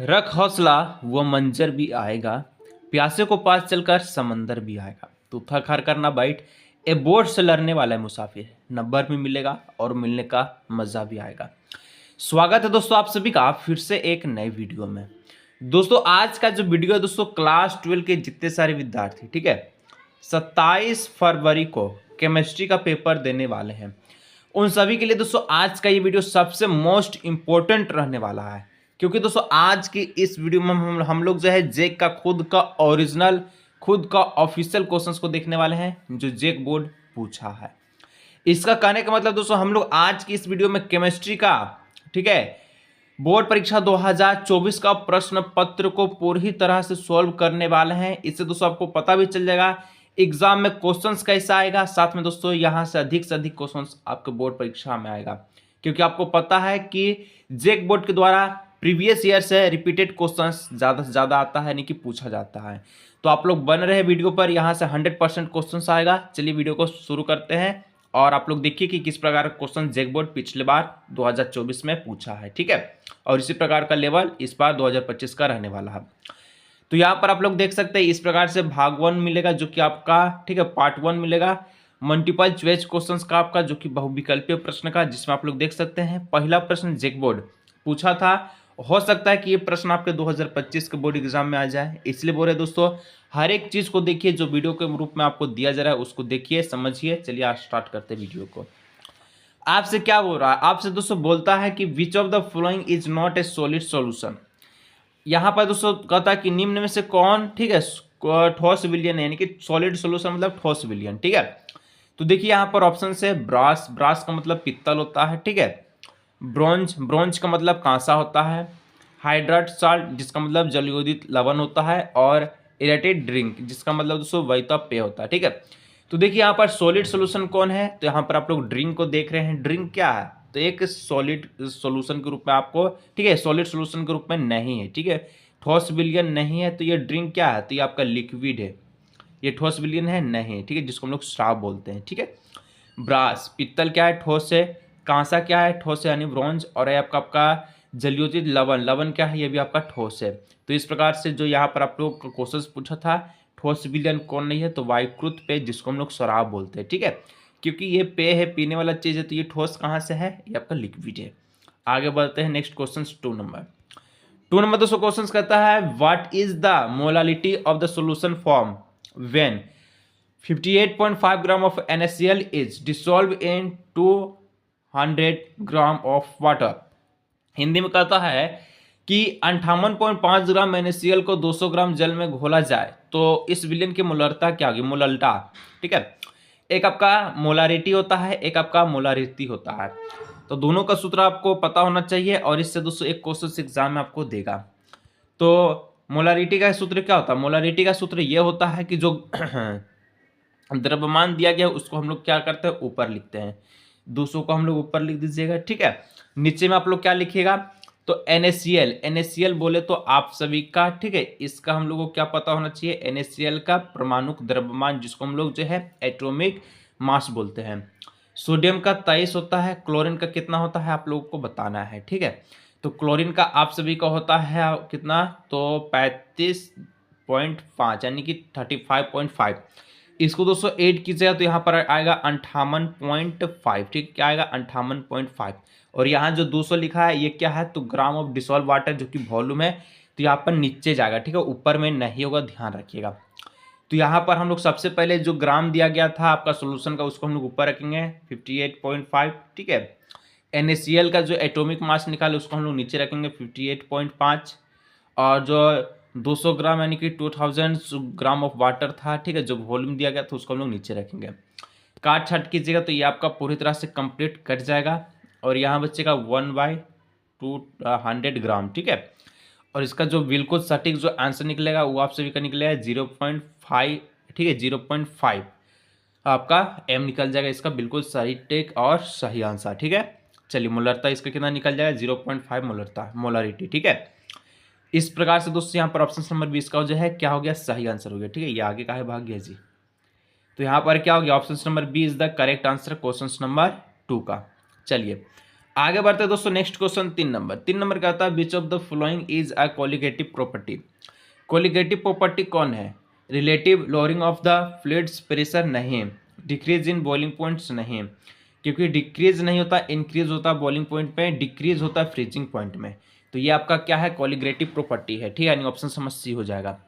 रख हौसला वो मंजर भी आएगा, प्यासे को पास चलकर समंदर भी आएगा। तू थक हार कर ना बैठ, ए बोर्ड से लड़ने वाला है मुसाफिर, नंबर भी मिलेगा और मिलने का मजा भी आएगा। स्वागत है दोस्तों आप सभी का फिर से एक नए वीडियो में। दोस्तों आज का जो वीडियो है दोस्तों क्लास 12 के जितने सारे विद्यार्थी ठीक है 27 फरवरी को केमिस्ट्री का पेपर देने वाले हैं, उन सभी के लिए दोस्तों आज का ये वीडियो सबसे मोस्ट इंपॉर्टेंट रहने वाला है। क्योंकि दोस्तों आज की इस वीडियो में हम लोग जो है जेक का खुद का ओरिजिनल खुद का ऑफिशियल क्वेश्चंस को देखने वाले हैं जो जेक बोर्ड पूछा है। इसका कहने का मतलब दोस्तों हम लोग आज की इस वीडियो में केमिस्ट्री का ठीक है बोर्ड परीक्षा 2024 का प्रश्न पत्र को पूरी तरह से सॉल्व करने वाले हैं। इससे दोस्तों आपको पता भी चल जाएगा एग्जाम में क्वेश्चंस कैसा आएगा, साथ में दोस्तों यहां से अधिक क्वेश्चंस आपके बोर्ड परीक्षा में आएगा। क्योंकि आपको पता है कि जेक बोर्ड के द्वारा प्रीवियस ईयर से रिपीटेड क्वेश्चंस ज़्यादा से ज़्यादा आता है यानी कि पूछा जाता है। तो आप लोग बन रहे वीडियो पर, यहाँ से 100% क्वेश्चंस आएगा। चलिए वीडियो को शुरू करते हैं और आप लोग देखिए कि किस प्रकार का क्वेश्चन जेक बोर्ड पिछले बार 2024 में पूछा है, ठीक है। और इसी प्रकार का लेवल इस बार 2025 का रहने वाला है। तो यहाँ पर आप लोग देख सकते हैं इस प्रकार से भाग 1 मिलेगा जो कि आपका ठीक है पार्ट 1 मिलेगा मल्टीपल चॉइस क्वेश्चंस का आपका जो कि बहुविकल्पीय प्रश्न का, जिसमें आप लोग देख सकते हैं पहला प्रश्न जेक बोर्ड पूछा था। हो सकता है कि ये प्रश्न आपके 2025 के बोर्ड एग्जाम में आ जाए, इसलिए बोल रहे दोस्तों हर एक चीज को देखिए जो वीडियो के रूप में आपको दिया जा रहा है उसको देखिए समझिए। चलिए आज स्टार्ट करते हैं वीडियो को। आपसे क्या बोल रहा है, आपसे दोस्तों बोलता है कि which of the following is not a solid solution. यहाँ पर दोस्तों कहता है कि निम्न में से कौन ठीक है ठोस विलयन है, यानी कि सॉलिड सॉल्यूशन मतलब ठोस विलयन, ठीक है। तो देखिए यहाँ पर ऑप्शन से ब्रास, ब्रास का मतलब पित्तल होता है, ठीक है। ब्रोंज, ब्रोंज का मतलब कांसा होता है। हाइड्राट साल्ट जिसका मतलब जलयोदित लवण होता है। और इरेटेड ड्रिंक जिसका मतलब दोस्तों वैता पेय होता है, ठीक है। तो देखिए यहाँ पर सॉलिड सोल्यूशन कौन है, तो यहाँ पर आप लोग ड्रिंक को देख रहे हैं। ड्रिंक क्या है, तो एक सॉलिड सॉल्यूशन के रूप में आपको ठीक है सॉलिड सॉल्यूशन के रूप में नहीं है, ठीक है। ठोस विलयन नहीं है तो ये ड्रिंक क्या है, तो ये आपका लिक्विड है। ये ठोस विलयन है नहीं है, ठीक है, जिसको हम लोग श्राप बोलते हैं, ठीक है। ब्रास पित्तल क्या है, ठोस है। कांसा क्या है, ठोस है यानी ब्रॉन्ज। और ये आपका जलयोजित लवण, लवण क्या है, ये भी आपका ठोस है। तो इस प्रकार से जो यहाँ पर आप लोग क्वेश्चन पूछा था ठोस विलयन कौन नहीं है, तो वायुकृत पेय जिसको हम लोग शराब बोलते हैं, ठीक है। क्योंकि ये पेय है, पीने वाला चीज है, तो ये ठोस कहाँ से है, ये आपका लिक्विड है। आगे बढ़ते हैं नेक्स्ट क्वेश्चन 2 नंबर दोस्तों क्वेश्चन कहता है what is the molality of the solution form when 58.5 gram of NaCl is dissolve in 200 gram of water. Hindi में कहता है कि 58.5 ग्राम NaCl को 200 ग्राम जल में घोला जाए तो इस विलयन की मोलरता क्या होगी, मोलल्टा, ठीक है। एक आपका मोलारिटी होता है, एक आपका मोलारिटी होता है। तो दोनों का सूत्र आपको पता होना चाहिए और इससे दोस्तों एक क्वेश्चन एग्जाम में आपको देगा। तो मोलारिटी का सूत्र क्या होता है, मोलारिटी का सूत्र ये होता है कि जो द्रव्यमान दिया गया उसको हम लोग क्या करते हैं ऊपर लिखते हैं। 200 को हम लोग ऊपर लिख दीजिएगा, ठीक है। नीचे में आप लोग क्या लिखिएगा, तो NaCl, NaCl बोले तो आप सभी का ठीक है इसका हम लोगों को क्या पता होना चाहिए, NaCl का परमाणु द्रव्यमान जिसको हम लोग जो है एटॉमिक मास बोलते हैं। सोडियम का 23 होता है, क्लोरीन का कितना होता है आप लोगों को बताना है, ठीक है। तो क्लोरीन का आप सभी का होता है कितना, तो 35.5 यानी कि 35.5। इसको दोस्तों ऐड कीजिएगा तो यहाँ पर आएगा 58.5, ठीक क्या आएगा 58.5। और यहाँ जो 200 लिखा है ये क्या है, तो ग्राम ऑफ डिसॉल्व वाटर जो कि वॉल्यूम है, तो यहाँ पर नीचे जाएगा, ठीक है, ऊपर में नहीं होगा, ध्यान रखिएगा। तो यहाँ पर हम लोग सबसे पहले जो ग्राम दिया गया था आपका सोल्यूशन का उसको हम लोग ऊपर रखेंगे 58.5, ठीक है। NaCl का जो एटॉमिक मास निकाले उसको हम लोग नीचे रखेंगे 58.5। और जो 200 ग्राम यानी कि 2000 ग्राम ऑफ वाटर था, ठीक है, जो वॉल्यूम दिया गया था उसको हम लोग नीचे रखेंगे। काट छाट कीजिएगा तो ये आपका पूरी तरह से कंप्लीट कट जाएगा और यहाँ बचेगा 1/200 ग्राम, ठीक है। और इसका जो बिल्कुल सटीक जो आंसर निकलेगा वो आप सभी का निकलेगा 0.5, ठीक है, 0.5 आपका M निकल जाएगा इसका बिल्कुल सही टेक और सही आंसर, ठीक है। चलिए मोलरता इसका कितना निकल जाएगा 0.5 मोलरता मोलारिटी, ठीक है। इस प्रकार से दोस्तों यहाँ पर ऑप्शन नंबर 20 का जो है क्या हो गया, सही आंसर हो गया, ठीक है। ये आगे का है भाग गया जी। तो यहाँ पर क्या हो गया, option number B is the correct answer question number 2 का। चलिए आगे बढ़ते हैं दोस्तों, नेक्स्ट क्वेश्चन 3 नंबर का आता है which of the following is a colligative property. Colligative property कौन है? Relative lowering of the fluids pressure नहीं, डिक्रीज इन बॉइलिंग पॉइंट्स नहीं, क्योंकि डिक्रीज नहीं होता, इंक्रीज होता बॉइलिंग पॉइंट पे, डिक्रीज होता है फ्रीजिंग पॉइंट में। तो ये आपका क्या है? कोलिगेटिव प्रॉपर्टी है, ठीक है। ऑप्शन समझ सी हो जाएगा।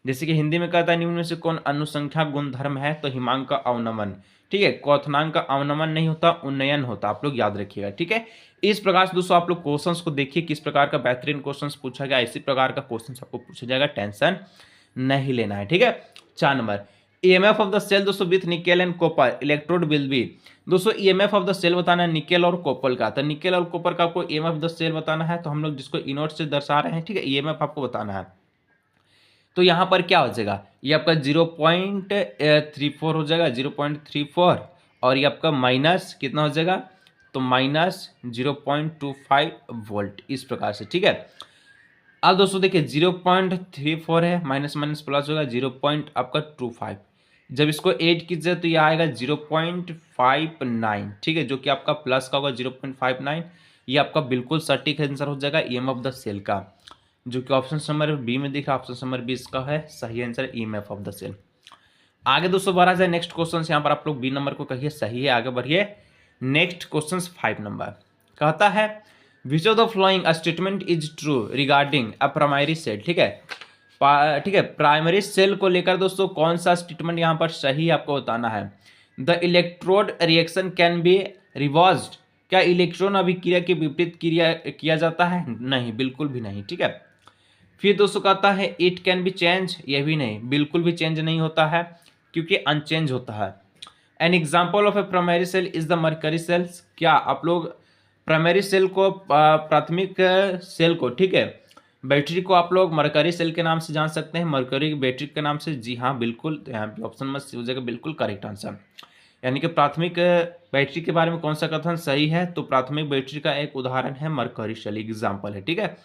जैसे कि हिंदी में कहता है निम्न में से कौन अनुसंख्या गुणधर्म है, तो हिमांक का अवनमन, ठीक है। क्वथनांक का अवनमन नहीं होता, उन्नयन होता, आप लोग याद रखिएगा, ठीक है। इस प्रकार से दोस्तों आप लोग क्वेश्चंस को देखिए किस प्रकार का बेहतरीन क्वेश्चंस पूछा गया, इसी प्रकार का क्वेश्चंस आपको पूछा जाएगा, टेंशन नहीं लेना है, ठीक है। 4 number, EMF of the cell दोस्तों with nickel and copper electrode will be. दोस्तों ईएमएफ ऑफ द सेल बताना है निकेल और कॉपर का, तो निकेल और कॉपर का आपको ईएमएफ ऑफ द सेल बताना है, तो हम लोग जिसको इनोट से दर्शा रहे हैं, ठीक है, ईएमएफ आपको बताना है। तो यहाँ पर क्या हो जाएगा, ये आपका 0.34 हो जाएगा, 0.34, और ये आपका माइनस कितना हो जाएगा, तो माइनस 0.25 वोल्ट, इस प्रकार से, ठीक है। अब दोस्तों देखिए 0.34 है, माइनस माइनस प्लस होगा 0.25, जब इसको ऐड कीजिए तो यह आएगा 0.59, ठीक है, जो कि आपका प्लस का होगा 0.59। ये आपका बिल्कुल सटीक आंसर हो जाएगा ईएमएफ ऑफ द सेल का, जो कि ऑप्शन नंबर बी में दिख रहा है। ऑप्शन नंबर बी इसका है सही answer, EMF of the cell. आगे दोस्तों बढ़ा जाए नेक्स्ट क्वेश्चन, यहाँ पर आप लोग बी नंबर को कहिए सही है, आगे बढ़िए। नेक्स्ट क्वेश्चन 5 नंबर कहता है which of the following statement is true regarding a primary cell, ठीक है। ठीक है, प्राइमरी सेल को लेकर दोस्तों कौन सा स्टेटमेंट यहाँ पर सही आपको बताना है। The electrode reaction can be reversed, क्या इलेक्ट्रॉन अभिक्रिया के विपरीत क्रिया किया जाता है? नहीं, बिल्कुल भी नहीं, ठीक है। फिर दोस्तों कहता है इट कैन बी चेंज, ये भी नहीं, बिल्कुल भी चेंज नहीं होता है, क्योंकि अनचेंज होता है। An example of a primary cell is the mercury cells, क्या आप लोग प्राइमरी सेल को, प्राथमिक सेल को, ठीक है, बैटरी को आप लोग मरकरी सेल के नाम से जान सकते हैं, मरकरी बैटरी के नाम से? जी हाँ बिल्कुल, तो यहाँ पे ऑप्शन में हो जाएगा बिल्कुल करेक्ट आंसर। यानी कि प्राथमिक बैटरी के बारे में कौन सा कथन सही है, तो प्राथमिक बैटरी का एक उदाहरण है मरकरी सेल, एग्जाम्पल है, ठीक है।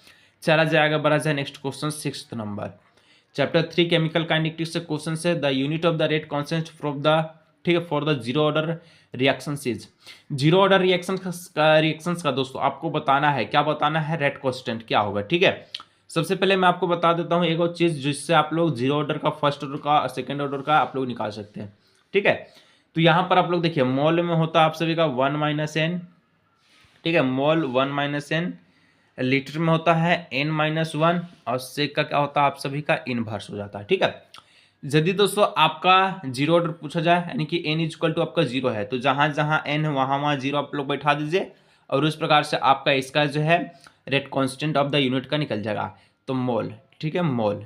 चला जाएगा, बढ़ा जाए next question 6 number, chapter 3 chemical kinetics से क्वेश्चन है the unit of the rate constant from the, ठीक है, for the zero order reaction is. Zero order reactions का दोस्तों आपको बताना है, क्या बताना है, रेट कांस्टेंट क्या होगा, ठीक है। सबसे पहले मैं आपको बता देता हूँ एक और चीज जिससे आप लोग जीरो ऑर्डर का, फर्स्ट ऑर्डर का, सेकंड ऑर्डर का आप लोग निकाल सकते हैं, ठीक है। तो यहाँ पर आप लोग देखिए मोल में होता है आप सभी का 1 - n, ठीक है, मोल 1 - n, लीटर में होता है n-1, और सेक का क्या होता है आप सभी का इनवर्स हो जाता है, ठीक है। यदि दोस्तों आपका जीरो ऑर्डर पूछा जाए, यानी कि n इक्वल टू आपका जीरो है, तो जहां जहां n है वहां जीरो आप लोग बैठा दीजिए, और उस प्रकार से आपका इसका जो है rate constant of the unit का निकल जाएगा। तो मोल, ठीक है, मोल,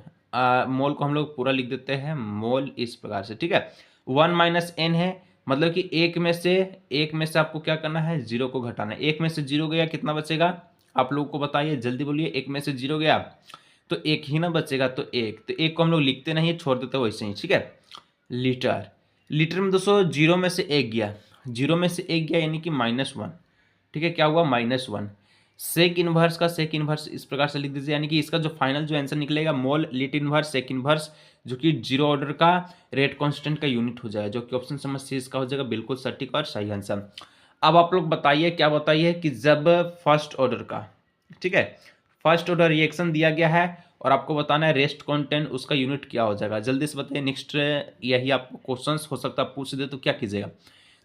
मोल को हम लोग पूरा लिख देते हैं मोल, इस प्रकार से, ठीक है। 1 - n है, मतलब कि एक में से आपको क्या करना है, जीरो को घटाना है। एक में से जीरो गया, कितना बचेगा आप लोगों को बताइए, जल्दी बोलिए। एक में से जीरो गया तो एक ही ना बचेगा, तो एक को हम लोग लिखते नहीं है, छोड़ देते वैसे ही, ठीक है। लीटर, लीटर में दोस्तों जीरो में से एक गया, जीरो में से एक गया यानी कि -1, ठीक है, क्या हुआ -1। सेक इनवर्स का सेक इनवर्स इस प्रकार से लिख दीजिए, यानी कि इसका जो फाइनल जो आंसर निकलेगा मोल लीट इनवर्स सेक इनवर्स, जो कि जीरो ऑर्डर का रेट कांस्टेंट का यूनिट हो जाएगा, जो कि ऑप्शन समझ सी इसका हो जाएगा बिल्कुल सटीक और सही आंसर। अब आप लोग बताइए, क्या बताइए कि जब फर्स्ट ऑर्डर का, ठीक है, फर्स्ट ऑर्डर रिएक्शन दिया गया है और आपको बताना है रेस्ट कंटेंट, उसका यूनिट क्या हो जाएगा, जल्दी से बताइए। नेक्स्ट यही आपको क्वेश्चंस हो सकता है पूछ दे, तो क्या कीजिएगा,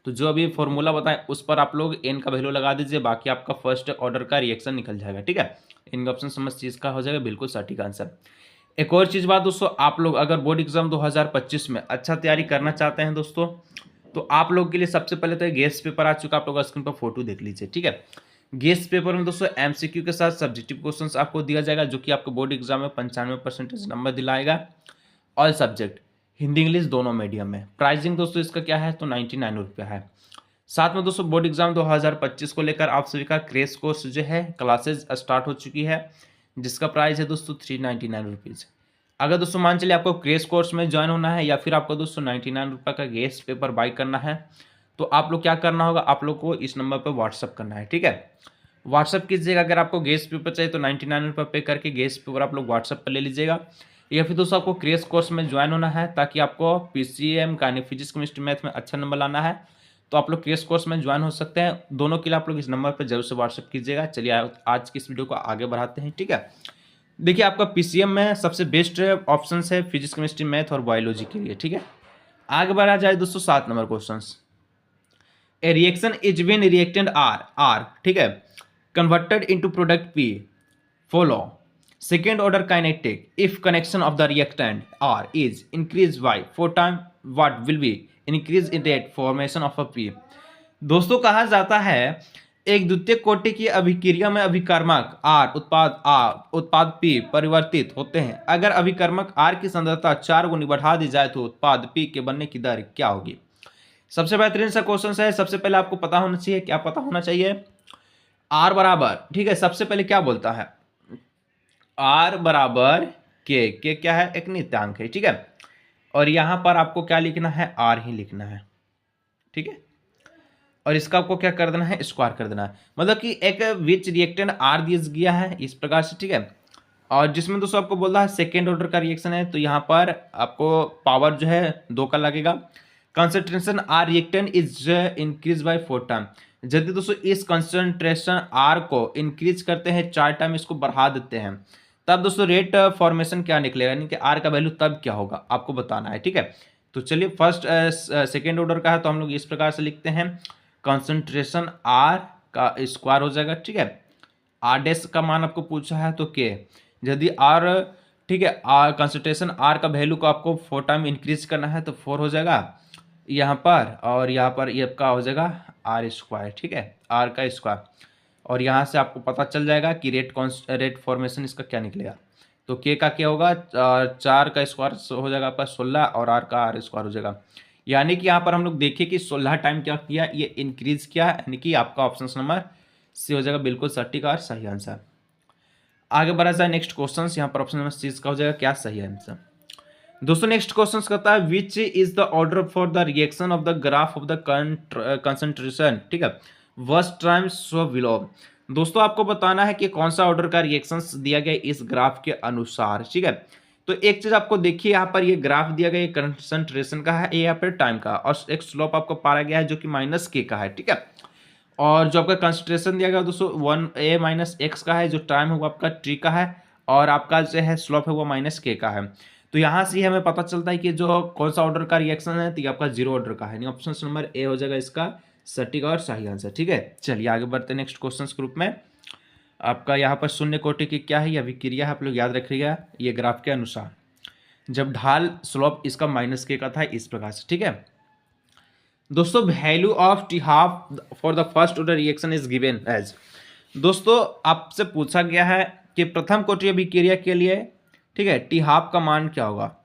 तो जो अभी फॉर्मूला बताएं उस पर आप लोग n का वैल्यू लगा दीजिए, बाकी आपका फर्स्ट ऑर्डर का रिएक्शन निकल जाएगा, ठीक है। इनका ऑप्शन समझ चीज का हो जाएगा बिल्कुल सटीक आंसर। एक और चीज बात दोस्तों, आप लोग अगर बोर्ड एग्जाम 2025 में अच्छा तैयारी करना चाहते हैं दोस्तों, तो आप लोग के लिए सबसे पहले तो गेस्ट पेपर आ चुका है, आप लोग स्क्रीन पर फोटो देख लीजिए, ठीक है। गेस्ट पेपर में दोस्तों एमसीक्यू के साथ सब्जेक्टिव क्वेश्चंस आपको दिया जाएगा, जो कि आपको बोर्ड एग्जाम में 95% नंबर दिलाएगा। ऑल सब्जेक्ट हिंदी इंग्लिश दोनों मीडियम में। प्राइसिंग दोस्तों इसका क्या है, तो 99 रुपया है। साथ में दोस्तों बोर्ड एग्जाम 2025 को लेकर आप सभी का क्रेश कोर्स जो है क्लासेज स्टार्ट हो चुकी है, जिसका प्राइस है दोस्तों 399 रुपीज़। अगर दोस्तों मान चलिए आपको क्रेश कोर्स में ज्वाइन होना है, या फिर आपको दोस्तों 99 रुपये का गेस्ट पेपर बाई करना है, तो आप लोग क्या करना होगा, आप लोग को इस नंबर पर व्हाट्सअप करना है, ठीक है। व्हाट्सअप कीजिएगा, अगर आपको गेस्ट पेपर चाहिए तो 99 रुपये पे करके गेस्ट पेपर आप लोग व्हाट्सअप पर ले लीजिएगा। या फिर दोस्तों आपको क्रेश कोर्स में ज्वाइन होना है ताकि आपको PCM, फिजिक्स, केमिस्ट्री, मैथ में अच्छा नंबर लाना है, तो आप लोग केस कोर्स में ज्वाइन हो सकते हैं। दोनों के लिए आप लोग इस नंबर पर जरूर से व्हाट्सअप कीजिएगा। चलिए आज की इस वीडियो को आगे बढ़ाते हैं, ठीक है। देखिए आपका पीसीएम में सबसे बेस्ट ऑप्शन है फिजिक्स, केमिस्ट्री, मैथ और बायोलॉजी के लिए, ठीक है। आगे बढ़ा जाए दोस्तों 7 number question. A reaction is when reactant R, ठीक है, converted into product P, follow second order kinetic if connection of the reactant R is increase by 4 time what will be increase in rate formation of a P. दोस्तों कहा जाता है एक द्वितीय कोटि की अभिक्रिया में अभिकर्मक आर उत्पाद पी परिवर्तित होते हैं। अगर अभिकर्मक आर की सांद्रता 4 गुनी बढ़ा दी जाए तो उत्पाद पी के बनने की दर क्या होगी। सबसे बेहतरीन सा क्वेश्चन है। सबसे पहले आपको पता होना चाहिए, क्या पता होना चाहिए, आर बराबर, ठीक है, सबसे पहले क्या बोलता है, आर बराबर के क्या है, एक नियतांक है, ठीक है। और यहां पर आपको क्या लिखना है, आर ही लिखना है, ठीक है। और इसका आपको क्या कर देना है, स्क्वायर कर देना है। मतलब कि एक विच रिएक्टेंट आर दिया गया है इस प्रकार से, ठीक है। और जिसमें दोस्तों आपको बोल रहा है सेकेंड ऑर्डर का रिएक्शन है, तो यहाँ पर आपको पावर जो है 2 का लगेगा। Concentration R reactant is increase by 4 time. यदि दोस्तों इस कंसंट्रेशन आर को इंक्रीज करते हैं 4 टाइम, इसको बढ़ा देते हैं, तब दोस्तों रेट फॉर्मेशन क्या निकलेगा, यानी कि आर का वैल्यू तब क्या होगा आपको बताना है, ठीक है। तो चलिए फर्स्ट सेकेंड ऑर्डर का है तो हम लोग इस प्रकार से लिखते हैं, कंसंट्रेशन आर का स्क्वायर हो जाएगा, ठीक है। आर डैश का मान आपको पूछा है तो के, यदि आर, ठीक है, आर कंसंट्रेशन आर का वैल्यू को आपको 4 टाइम इंक्रीज करना है तो 4 हो जाएगा यहाँ पर, और यहाँ पर ये का हो जाएगा आर स्क्वायर, ठीक है, आर का स्क्वायर। और यहाँ से आपको पता चल जाएगा कि रेट फॉर्मेशन इसका क्या निकलेगा। तो के का क्या होगा, 4 का स्क्वायर हो जाएगा आपका 16 और आर का आर स्क्वायर हो जाएगा। यानी कि यहाँ पर हम लोग देखिए कि 16 टाइम क्या किया, ये इंक्रीज किया, यानी कि आपका ऑप्शन नंबर सी हो जाएगा बिल्कुल सटीक और सही आंसर। आगे बढ़ा जाए नेक्स्ट क्वेश्चन, यहाँ पर ऑप्शन नंबर सी का हो जाएगा क्या सही आंसर। दोस्तों नेक्स्ट क्वेश्चन कहता है विच is the order for the reaction of the graph of the concentration, ठीक है, फर्स्ट टाइम सो बिलो। दोस्तों आपको बताना है कि कौन सा ऑर्डर का रिएक्शंस दिया गया इस ग्राफ के अनुसार, ठीक है। तो एक चीज आपको देखिए, यहाँ पर ये ग्राफ दिया गया, ये कंसंट्रेशन का है, ये यहाँ पर टाइम का, और एक स्लोप आपको पाया गया है जो कि -k का है, ठीक है। और जो आपका कंसंट्रेशन दिया गया दोस्तों 1a-x का है, जो टाइम है वो आपका t का है, और आपका जो है स्लोप है वो -k का है। तो यहाँ से हमें पता चलता है कि जो कौन सा ऑर्डर का रिएक्शन है, तो ये आपका 0 ऑर्डर का है, ऑप्शन नंबर ए हो जाएगा इसका सटीक और सही आंसर, ठीक है। चलिए आगे बढ़ते हैं नेक्स्ट क्वेश्चन के रूप में। आपका यहाँ पर शून्य कोटि की क्या है, यह अभिक्रिया है, आप लोग याद रखिएगा ये ग्राफ के अनुसार, जब ढाल स्लोप इसका -k का था इस प्रकार से, ठीक है। दोस्तों value of T half for the first order reaction is given as. दोस्तों आपसे पूछा गया है कि प्रथम कोटि अभिक्रिया के लिए, ठीक है, टी हाफ का मान क्या होगा,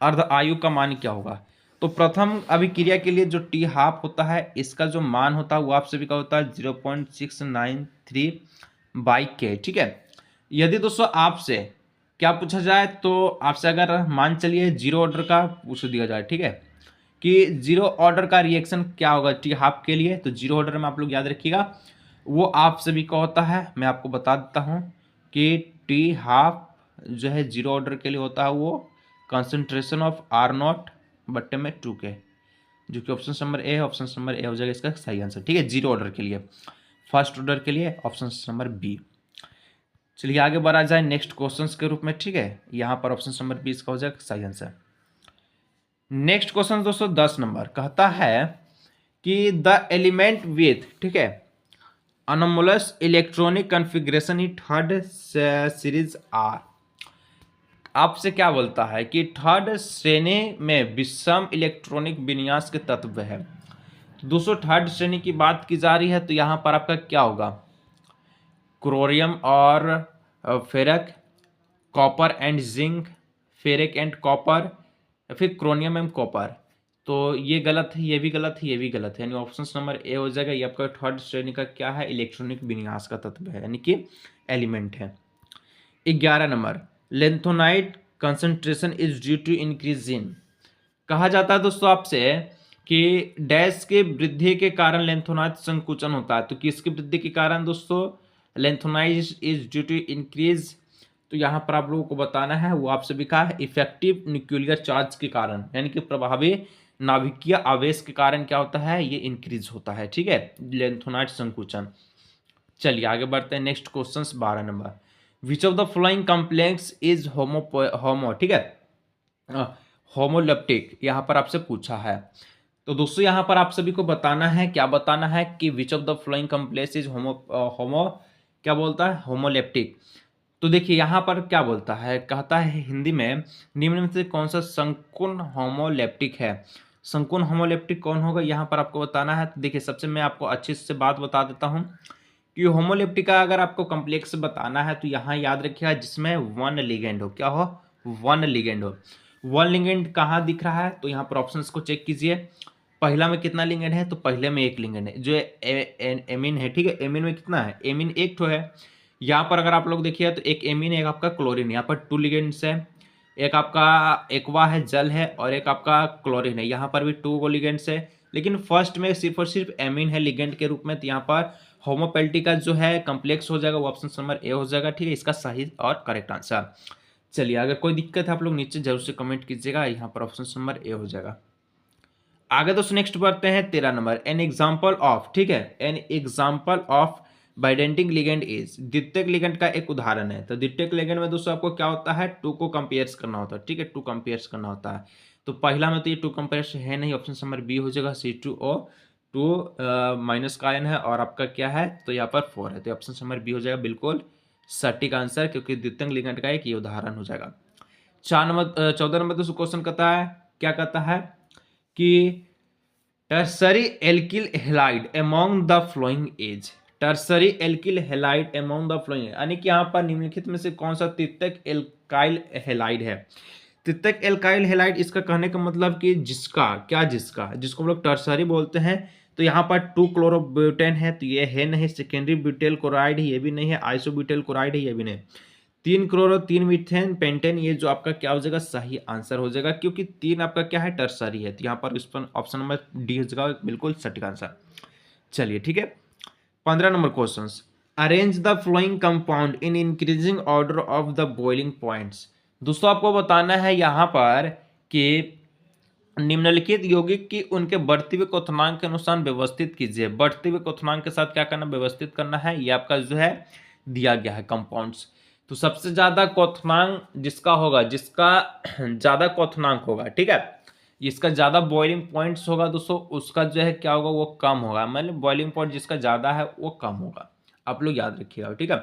अर्ध आयु का मान क्या होगा। तो प्रथम अभिक्रिया के लिए जो टी हाफ होता है इसका जो मान होता है वो आपसे भी क्या होता है 0.693/k, ठीक है। यदि दोस्तों आपसे क्या पूछा जाए, तो आपसे अगर मान चलिए 0 ऑर्डर का पूछ दिया जाए, ठीक है, कि 0 ऑर्डर का रिएक्शन क्या होगा टी हाफ के लिए, तो 0 ऑर्डर में आप लोग याद रखिएगा वो आप सभी का होता है, मैं आपको बता देता हूँ कि टी हाफ जो है 0 ऑर्डर के लिए होता है वो कंसंट्रेशन ऑफ R0 बट्टे में 2k, जो कि ऑप्शन नंबर ए है, ऑप्शन नंबर ए हो जाएगा इसका सही आंसर, ठीक है। 0 ऑर्डर के लिए, फर्स्ट ऑर्डर के लिए ऑप्शन नंबर बी। चलिए आगे बढ़ा जाए नेक्स्ट क्वेश्चन के रूप में, ठीक है, यहाँ पर ऑप्शन नंबर बी इसका हो जाएगा सही आंसर। नेक्स्ट क्वेश्चन दोस्तों 10 नंबर कहता है कि द एलिमेंट विथ, ठीक है, anomalous electronic configuration in third series are. आपसे क्या बोलता है कि थर्ड श्रेणी में विषम इलेक्ट्रॉनिक विन्यास के तत्व है। दोस्तों थर्ड श्रेणी की बात की जा रही है तो यहाँ पर आपका क्या होगा, क्रोरियम और ferric, copper and zinc, ferric and copper, या फिर क्रोनियम एंड कॉपर। तो ये गलत है, ये भी गलत है, ये भी गलत है, यानी ऑप्शन नंबर ए हो जाएगा। ये आपका थर्ड श्रेणी का क्या है, इलेक्ट्रॉनिक विन्यास का तत्व है, यानी कि एलिमेंट है। 11 number lanthanoid concentration is due to increase in. कहा जाता है दोस्तों आपसे कि डैश के वृद्धि के कारण लेंथोनाइट संकुचन होता है। तो किसकी वृद्धि के कारण दोस्तों, लेंथोनाइट इज ड्यू टू इंक्रीज। तो यहाँ पर आप लोगों को बताना है, वो आपसे लिखा है इफेक्टिव न्यूक्लियर चार्ज के कारण, यानी कि प्रभावी नाभिकीय आवेश के कारण क्या होता है, ये इंक्रीज होता है, ठीक है, लेंथोनाइट संकुचन। चलिए आगे बढ़ते हैं, next question 12 number, which of the following complex is homo, ठीक है, होमोलेप्टिक, यहाँ पर आपसे पूछा है। तो दोस्तों यहाँ पर आप सभी को बताना है, क्या बताना है कि which of the following complex is homo क्या बोलता है, होमोलेप्टिक। तो देखिए यहाँ पर क्या बोलता है, कहता है हिंदी में निम्न में से कौन सा संकुन होमोलेप्टिक है। संकुन होमोलेप्टिक कौन होगा, यहाँ पर आपको बताना है। तो देखिए सबसे मैं आपको अच्छे से बात बता देता हूँ कि होमोलेप्टिक का अगर आपको कॉम्प्लेक्स बताना है तो यहाँ याद रखिएगा जिसमें वन लिगेंड हो, क्या हो, वन लिगेंड हो। वन लिगेंड कहाँ दिख रहा है, तो यहाँ पर ऑप्शंस को चेक कीजिए। पहला में कितना लिगेंड है, तो पहले में एक लिगेंड है जो एमीन है, ठीक है, एमीन में कितना है, एमीन एक तो है। यहाँ पर अगर आप लोग देखिए तो एक एमीन है, एक आपका क्लोरीन, यहाँ पर टू लिगेंड्स है, एक आपका एक्वा है, जल है, और एक आपका क्लोरीन है, यहाँ पर भी टू को लिगेंड्स है। लेकिन फर्स्ट में सिर्फ और सिर्फ एमीन है लिगेंड के रूप में, तो यहाँ पर होमोपेल्टिक का जो है कॉम्प्लेक्स हो जाएगा, वो ऑप्शन नंबर ए हो जाएगा, ठीक है, इसका सही और करेक्ट आंसर। चलिए अगर कोई दिक्कत है आप लोग नीचे जरूर से कमेंट कीजिएगा, यहाँ पर ऑप्शन नंबर ए हो जाएगा। आगे दोस्तों नेक्स्ट बढ़ते हैं 13 नंबर, एन एग्जाम्पल ऑफ, ठीक है, an example of bidentate ligand is, द्वितीयक लिगेंड का एक उदाहरण है। तो द्वितीयक लिगेंड में दोस्तों आपको क्या होता है, टू को कंपेयर्स करना होता है, ठीक है, टू कंपेयर्स करना होता है। तो पहला में तो ये टू कंपेयर्स है नहीं, ऑप्शन नंबर बी हो जाएगा, C2O, टू माइनस का आयन है और आपका क्या है, तो यहाँ पर 4 है, तो ऑप्शन नंबर बी हो जाएगा बिल्कुल सटीक आंसर, क्योंकि द्वितीयक लिगेंड का एक ये उदाहरण हो जाएगा। 14 नंबर दोस्तों क्वेश्चन कहता है, क्या कहता है कि tertiary alkyl halide among the following is, tertiary alkyl halide among the flowing, यानी कि यहाँ पर निम्नलिखित में से कौन सा तृतीयक एल्काइल हैलाइड है। तृतीयक एल्काइल हैलाइड, इसका कहने का मतलब कि जिसका क्या, जिसको हम लोग टर्सरी बोलते हैं। तो यहाँ पर 2 क्लोरोब्यूटेन है, तो ये है नहीं, सेकेंडरी ब्यूटेल क्लोराइड है, ये भी नहीं है, आइसोब्यूटेल क्लोराइड है, ये भी नहीं, 3 क्लोरो 3 मीथेन पेंटेन, ये जो आपका क्या हो जाएगा, सही आंसर हो जाएगा, क्योंकि 3 आपका क्या है, टर्सरी है। तो यहाँ पर इस पर ऑप्शन नंबर डी हो जाएगा बिल्कुल सटीक आंसर। चलिए ठीक है, 15 number question, arrange the flowing compound in increasing order of the boiling points. दोस्तों आपको बताना है यहाँ पर कि निम्नलिखित यौगिक की उनके बढ़ते हुए क्वथनांक के अनुसार व्यवस्थित कीजिए। बढ़ते हुए क्वथनांक के साथ क्या करना, व्यवस्थित करना है, ये आपका जो है दिया गया है कंपाउंड्स। तो सबसे ज्यादा क्वथनांक जिसका होगा, जिसका ज्यादा क्वथनांक होगा, ठीक है, जिसका ज्यादा बॉइलिंग पॉइंट्स होगा दोस्तों, उसका जो है क्या होगा, वो कम होगा, मतलब बॉइलिंग पॉइंट जिसका ज्यादा है वो कम होगा, आप लोग याद रखिएगा, ठीक है।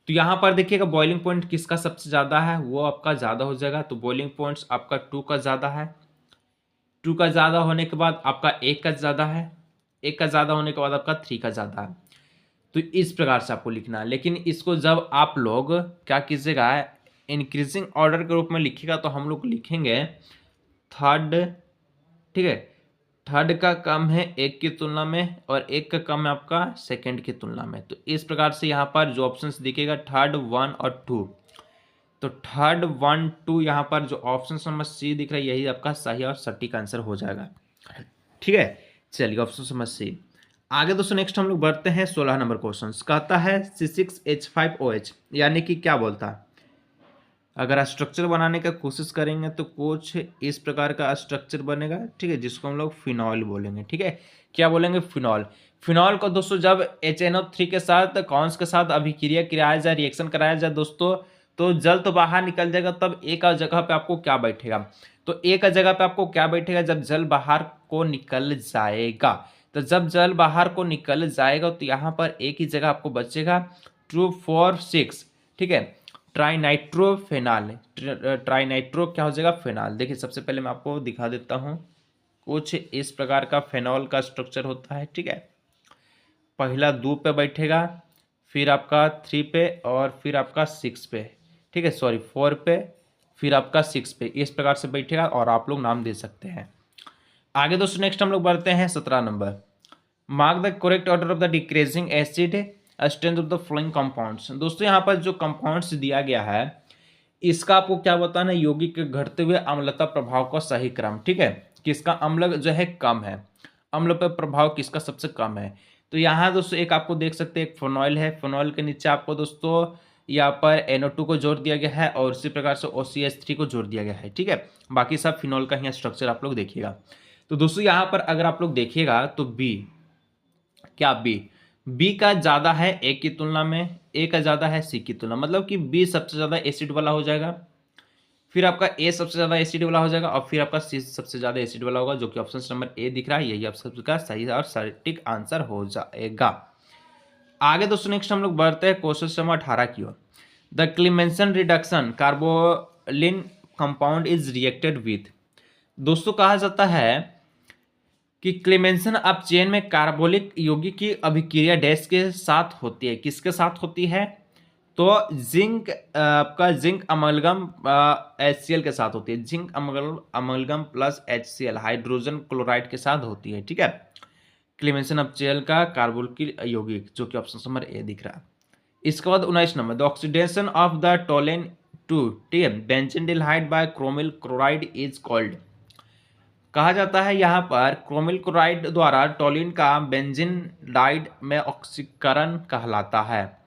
तो यहाँ पर देखिएगा बॉइलिंग पॉइंट किसका सबसे ज्यादा है, वो आपका ज्यादा हो जाएगा। तो बॉइलिंग पॉइंट्स आपका 2 का ज्यादा है, 2 का ज़्यादा होने के बाद आपका 1 का ज़्यादा है, 1 का ज़्यादा होने के बाद आपका 3 का ज़्यादा है। तो इस प्रकार से आपको लिखना है, लेकिन इसको जब आप लोग क्या कीजिएगा, इंक्रीजिंग ऑर्डर के रूप में लिखिएगा, तो हम लोग लिखेंगे थर्ड, ठीक है, थर्ड का कम है 1 की तुलना में, और 1 का कम है आपका सेकेंड की तुलना में। तो इस प्रकार से यहाँ पर जो ऑप्शंस दिखेगा थर्ड, 1 और 2, तो थर्ड 1 2 यहाँ पर जो ऑप्शन नंबर सी दिख रहा है यही आपका सही और सटीक आंसर हो जाएगा, ठीक है। चलिए ऑप्शन नंबर सी। आगे दोस्तों नेक्स्ट हम लोग बढ़ते हैं 16 नंबर क्वेश्चन, कहता है C6H5OH, यानी कि क्या बोलता है, अगर स्ट्रक्चर बनाने का कोशिश करेंगे तो कुछ इस प्रकार का स्ट्रक्चर बनेगा, ठीक है, जिसको हम लोग फिनॉल बोलेंगे, ठीक है, क्या बोलेंगे, फिनॉल। फिनॉल को दोस्तों जब HNO3 के साथ कौन्स के साथ अभिक्रिया कराया जाए, रिएक्शन कराया जाए दोस्तों, तो जल तो बाहर निकल जाएगा, तब एक जगह पे आपको क्या बैठेगा, तो एक जगह पे आपको क्या बैठेगा, जब जल बाहर को निकल जाएगा। तो जब जल बाहर को निकल जाएगा तो यहाँ पर एक ही जगह आपको बचेगा 2 4 6, ठीक है, ट्राइनाइट्रोफेनॉल। ट्राइनाइट्रो क्या हो जाएगा, फेनॉल। देखिए सबसे पहले मैं आपको दिखा देता हूँ, कुछ इस प्रकार का फेनॉल का स्ट्रक्चर होता है, ठीक है, पहला 2 पे बैठेगा, फिर आपका 3 पे, और फिर आपका 6 पे, ठीक है, सॉरी 4 पे, फिर आपका 6 पे, इस प्रकार से बैठेगा, और आप लोग नाम दे सकते हैं। आगे दोस्तों नेक्स्ट हम लोग बढ़ते हैं 17 number, mark the correct order of the decreasing acid strength of the flowing compounds. दोस्तों यहाँ पर जो कंपाउंड्स दिया गया है इसका आपको क्या बताना है, यौगिक के घटते हुए अम्लता प्रभाव का सही क्रम, ठीक है, किसका अम्ल जो है कम है, अम्ल पर प्रभाव किसका सबसे कम है। तो यहाँ दोस्तों एक आपको देख सकते हैं, एक फिनॉल है, फिनॉल के नीचे आपको दोस्तों यहाँ पर NO2 को जोड़ दिया गया है, और उसी प्रकार से OCH3 को जोड़ दिया गया है, ठीक है, बाकी सब फिनॉल का ही स्ट्रक्चर आप लोग देखिएगा। तो दोस्तों यहाँ पर अगर आप लोग देखिएगा तो बी, क्या बी का ज्यादा है ए की तुलना में, ए का ज्यादा है सी की तुलना, मतलब कि बी सबसे ज्यादा एसिड वाला हो जाएगा, फिर आपका ए सबसे ज्यादा एसिड वाला हो जाएगा, और फिर आपका सी सबसे ज्यादा एसिड वाला होगा, जो कि ऑप्शन नंबर ए दिख रहा है, यही आप सबका सही और सटीक आंसर हो जाएगा। आगे दोस्तों नेक्स्ट हम लोग बढ़ते हैं क्वेश्चन नंबर 18 की ओर। The Clemmensen reduction carbonyl compound is reacted with. दोस्तों कहा जाता है कि क्लेमेंसन अप चेन में कार्बोलिक यौगिक की अभिक्रिया डैश के साथ होती है, किसके साथ होती है? तो जिंक आपका जिंक अमलगम HCl के साथ होती है, zinc amalgam plus HCl hydrogen chloride के साथ होती है, ठीक है। क्लेमेंसन अप चेन का कार्बोलिक यौगिक, जो कि ऑप्शन नंबर ए दिख रहा है। इसके बाद 19 number, the oxidation of the toluene to, ठीक है, benzaldehyde by chromyl chloride is called. कहा जाता है यहाँ पर क्रोमिल क्लोराइड द्वारा टोलिन का बेंजीनडाइड में ऑक्सीकरण कहलाता है।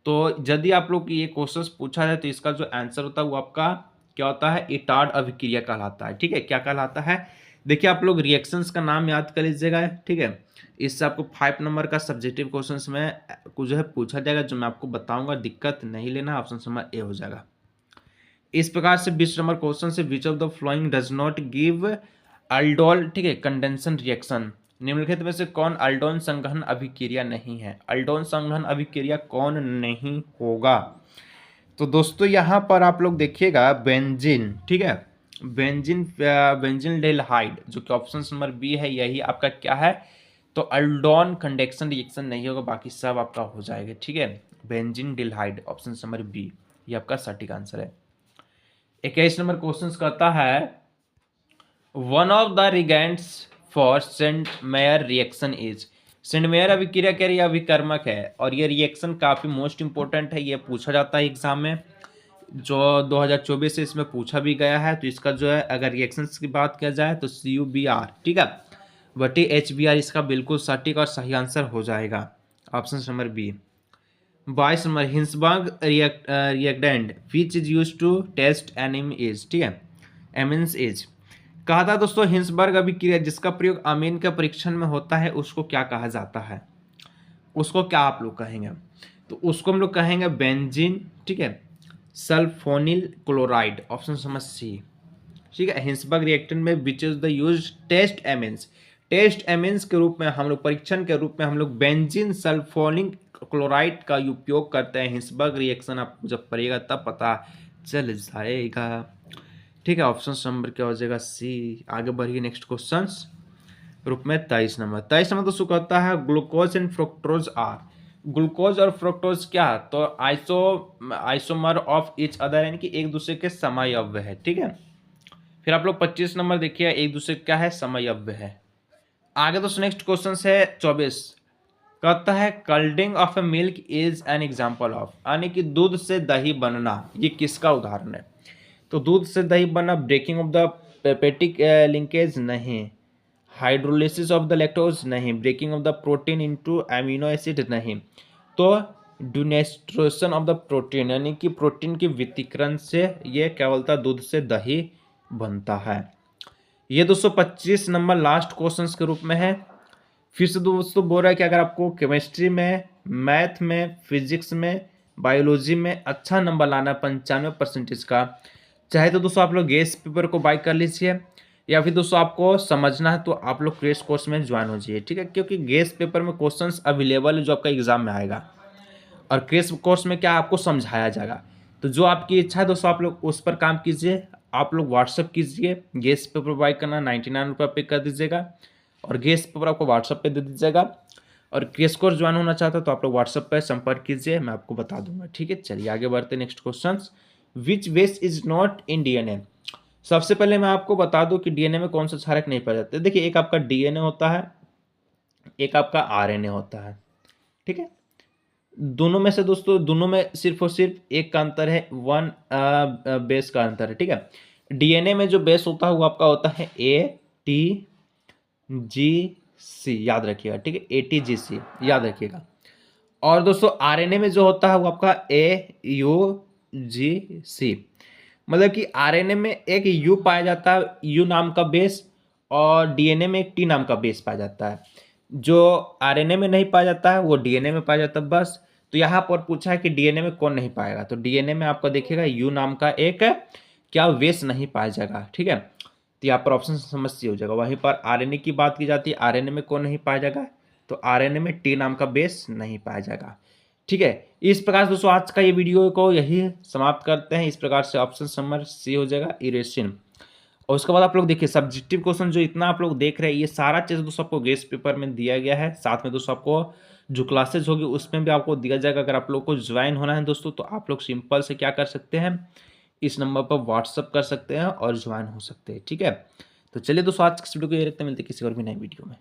तो यदि आप लोग ये क्वेश्चन पूछा जाए तो इसका जो आंसर होता है वो आपका क्या होता है? इटार्ड अभिक्रिया कहलाता है, ठीक है। क्या कहलाता है? देखिए आप लोग रिएक्शंस का नाम याद कर लीजिएगा, ठीक है। इससे आपको 5 नंबर का सब्जेक्टिव क्वेश्चन में कुछ जो है पूछा जाएगा, जो मैं आपको बताऊंगा, दिक्कत नहीं लेना, ऑप्शन नंबर ए हो जाएगा। इस प्रकार से 20 नंबर क्वेश्चन से विच of the flowing does not give aldol, ठीक है, कंडेंसन रिएक्शन। निम्नलिखित में से कौन अल्डोन संघनन अभिक्रिया नहीं है? अल्डोन संघनन अभिक्रिया कौन नहीं होगा? तो दोस्तों यहाँ पर आप लोग देखिएगा बेंजीन, ठीक है, बेंजीनडिल्हाइड, जो कि ऑप्शन नंबर बी है, यही आपका क्या है? तो अल्डोन कंडेक्शन रिएक्शन नहीं होगा, बाकी सब आपका हो जाएगा, ठीक है। बेंजीनडिल्हाइड ऑप्शन नंबर बी, ये आपका सटीक आंसर है। 21 नंबर क्वेश्चन कहता है one of the reagents for Sandmeyer reaction is. Sandmeyer अभिक्रिया क्या है? अभिकर्मक है, और ये रिएक्शन काफी मोस्ट इंपोर्टेंट है, ये पूछा जाता है एग्जाम में, जो 2024 से इसमें पूछा भी गया है। तो इसका जो है अगर रिएक्शंस की बात किया जाए तो CuBr, ठीक है, बटी HBr इसका बिल्कुल सटीक और सही आंसर हो जाएगा, option number B. 22 number Hinsberg reactant which is use to test amine is, ठीक है, एमिन्स इज। कहा था दोस्तों हिंसबर्ग अभिक्रिया जिसका प्रयोग अमीन के परीक्षण में होता है, उसको क्या कहा जाता है? उसको क्या आप लोग कहेंगे? तो उसको हम लोग कहेंगे बेंजीन, ठीक है, sulfonyl chloride, option number C, ठीक है। हिंसबर्ग रिएक्टेंट में which is the use test amines, test amines के रूप में हम लोग, परीक्षण के रूप में हम लोग बेंजीन सल्फोनिल क्लोराइड का उपयोग करते हैं। हिंसबर्ग रिएक्शन आपको जब पड़ेगा तब पता चल जाएगा, ठीक है। ऑप्शन नंबर क्या हो जाएगा? सी। आगे बढ़िए नेक्स्ट क्वेश्चन रूप में 23 नंबर। 23 नंबर दोस्तों कहता है glucose and fructose are. Glucose और फ्रुक्टोज क्या? तो आइसोमर ऑफ ईच अदर, यानी कि एक दूसरे के समअवयव है, ठीक है। फिर आप लोग 25 नंबर देखिए, एक दूसरे क्या है? समअवयव है। आगे दोस्तों नेक्स्ट क्वेश्चन है 24, कहता है curdling of a milk is an example of, यानी कि दूध से दही बनना, ये किसका उदाहरण है? तो दूध से दही बनना breaking of the peptic linkage नहीं, हाइड्रोलिसिस ऑफ द लैक्टोज नहीं, breaking of the protein into amino acid नहीं, तो डिनेस्ट्रेशन ऑफ द प्रोटीन, यानी कि प्रोटीन के वितिकरण से ये क्या बोलता है? दूध से दही बनता है। ये 225 नंबर लास्ट क्वेश्चन के रूप में है। फिर से दोस्तों बोल रहा है कि अगर आपको केमिस्ट्री में, मैथ में, फिजिक्स में, बायोलॉजी में अच्छा नंबर लाना है 95% का, चाहे तो दोस्तों आप लोग गेस पेपर को बाय कर लीजिए, या फिर दोस्तों आपको समझना है तो आप लोग क्रेश कोर्स में ज्वाइन हो जाइए, ठीक है। क्योंकि गेस पेपर में क्वेश्चंस अवेलेबल है जो आपका एग्जाम में आएगा, और क्रेश कोर्स में क्या आपको समझाया जाएगा। तो जो आपकी इच्छा है दोस्तों आप लोग उस पर काम कीजिए, आप लोग व्हाट्सअप कीजिए, गेस पेपर बाय करना 99 रुपये पे कर दीजिएगा, और गेस पेपर आपको व्हाट्सअप पे दे दीजिएगा। और क्रेश कोर्स ज्वाइन होना चाहता है तो आप लोग व्हाट्सअप पर संपर्क कीजिए, मैं आपको बता दूंगा, ठीक है। चलिए आगे बढ़ते next question. Which base is not in DNA। सबसे पहले मैं आपको बता दूं कि DNA में कौन सा क्षारक नहीं पाया जाता है। देखिए एक आपका DNA होता है, एक आपका RNA होता है, ठीक है। दोनों में से दोस्तों, दोनों में सिर्फ और सिर्फ एक का अंतर है, वन बेस का अंतर है, ठीक है। DNA में जो बेस होता है वो आपका होता है ATGC, याद रखिएगा, ठीक है, ATGC याद रखिएगा। और दोस्तों RNA में जो होता है वो आपका AUGC, मतलब कि RNA में एक U पाया जाता है, U नाम का बेस, और डीएनए में एक टी नाम का बेस पाया जाता है। जो आरएनए में नहीं पाया जाता है वो डीएनए में पाया जाता है बस। तो यहाँ पर पूछा है कि डीएनए में कौन नहीं पाएगा, तो डीएनए में आपको देखिएगा यू नाम का एक क्या बेस नहीं पाया जाएगा, ठीक है। तो यहाँ पर ऑप्शन समझ हो जाएगा। वहीं पर आरएनए की बात की जाती है, आरएनए में कौन नहीं पाया जाएगा, तो आरएनए में टी नाम का बेस नहीं पाया जाएगा, ठीक है। इस प्रकार से दोस्तों आज का ये वीडियो को यही समाप्त करते हैं। इस प्रकार से ऑप्शन नंबर सी हो जाएगा इरेशन। और उसके बाद आप लोग देखिए सब्जेक्टिव क्वेश्चन जो इतना आप लोग देख रहे हैं ये सारा चीज़ दोस्तों आपको गेस्ट पेपर में दिया गया है। साथ में दोस्तों आपको जो क्लासेज होगी उसमें भी आपको दिया जाएगा। अगर आप लोग को ज्वाइन होना है दोस्तों तो आप लोग सिंपल से क्या कर सकते हैं, इस नंबर पर व्हाट्सअप कर सकते हैं और ज्वाइन हो सकते हैं, ठीक है। तो चलिए दोस्तों आज की वीडियो को ये रखते हैं, मिलते हैं किसी और भी नई वीडियो में।